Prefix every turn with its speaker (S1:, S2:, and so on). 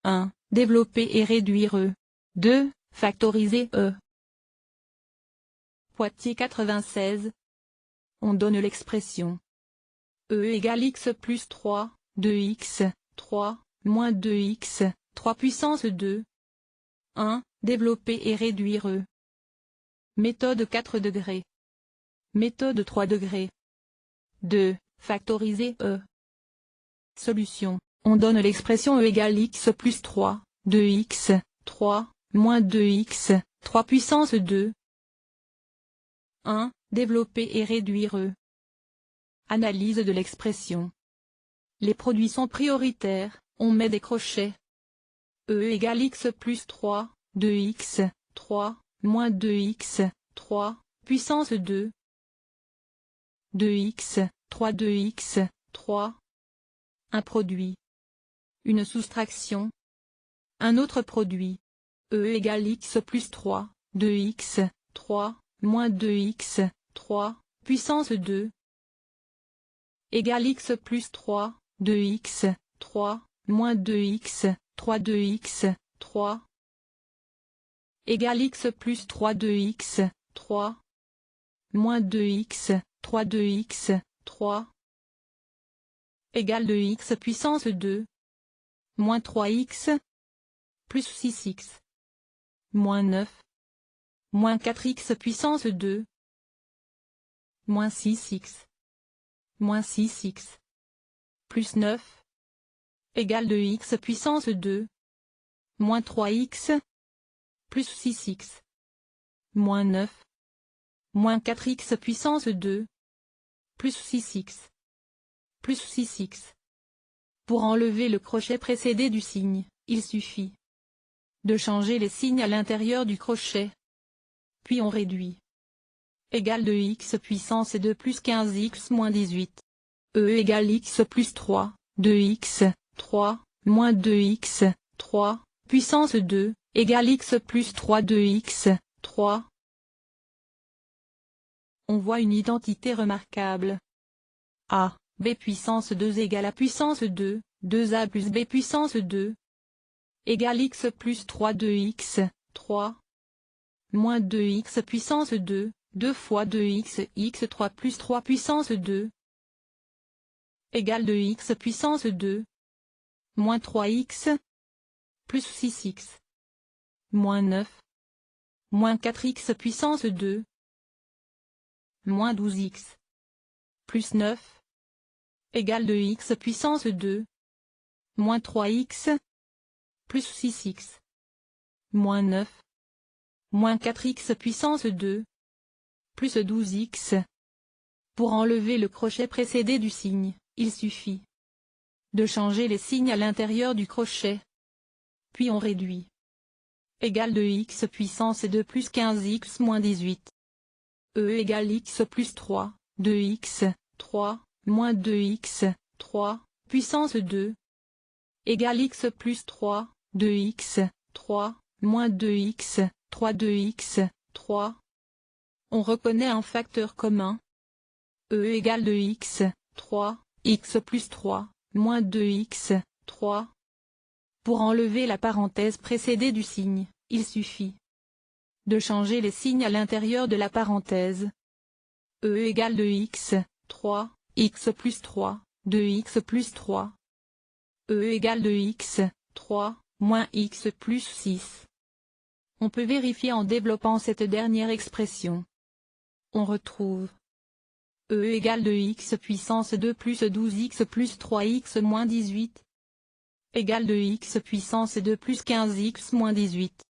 S1: 1. Développer et réduire E. 2. Factoriser E. Poitiers 96. On donne l'expression E égale x plus 3, 2x, 3, moins 2x, 3 puissance 2. 1. Développer et réduire E. Méthode 4 degrés. Méthode 3 degrés. 2. Factoriser E. Solution. On donne l'expression E égale x plus 3, 2x, 3, moins 2x, 3 puissance 2. 1. Développer et réduire E. Analyse de l'expression. Les produits sont prioritaires, on met des crochets. E égale x plus 3, 2x, 3, moins 2x, 3, puissance 2. 2x, 3 2x, 3. Un produit. Une soustraction. Un autre produit. E égale x plus 3, 2x, 3, moins 2x, 3, puissance 2. Égale x plus 3, 2x, 3, moins 2x, 3 2x, 3. Égale x plus 3 2x, 3. Moins 2x, 3 2x, 3. Égale 2x puissance 2. Moins 3x. Plus 6x. Moins 9. Moins 4x puissance 2. Moins 6x. Moins 6x. Plus 9. Égale 2x puissance 2. Moins 3x. Plus 6x. Moins 9. Moins 4x puissance 2. Plus 6x. Plus 6x. Pour enlever le crochet précédé du signe, il suffit de changer les signes à l'intérieur du crochet. Puis on réduit. Égale 2x puissance 2 plus 15x moins 18. E égale x plus 3, 2x, 3, moins 2x, 3, puissance 2, égale x plus 3 2x, 3. On voit une identité remarquable. A, b puissance 2 égale a puissance 2, 2a plus b puissance 2. Égale x plus 3 2x, 3. Moins 2x puissance 2, 2 fois 2x, x3 plus 3 puissance 2. Égale 2x puissance 2. Moins 3x. Plus 6x. Moins 9. Moins 4x puissance 2. Moins 12x. Plus 9. Égale 2x puissance 2. Moins 3x. Plus 6x. Moins 9. Moins 4x puissance 2. Plus 12x. Pour enlever le crochet précédé du signe, il suffit de changer les signes à l'intérieur du crochet. Puis on réduit. Égale 2x puissance 2 plus 15x moins 18. E égale x plus 3, 2x, 3, moins 2x, 3, puissance 2. Égale x plus 3, 2x, 3, moins 2x, 3 2x, 3. On reconnaît un facteur commun. E égale 2x, 3, x plus 3, moins 2x, 3. Pour enlever la parenthèse précédée du signe, il suffit de changer les signes à l'intérieur de la parenthèse. E égale 2x, 3, x plus 3, 2x plus 3. E égale 2x, 3, moins x plus 6. On peut vérifier en développant cette dernière expression. On retrouve E égale 2x puissance 2 plus 12x plus 3x moins 18. Égale 2x puissance 2 plus 15x moins 18.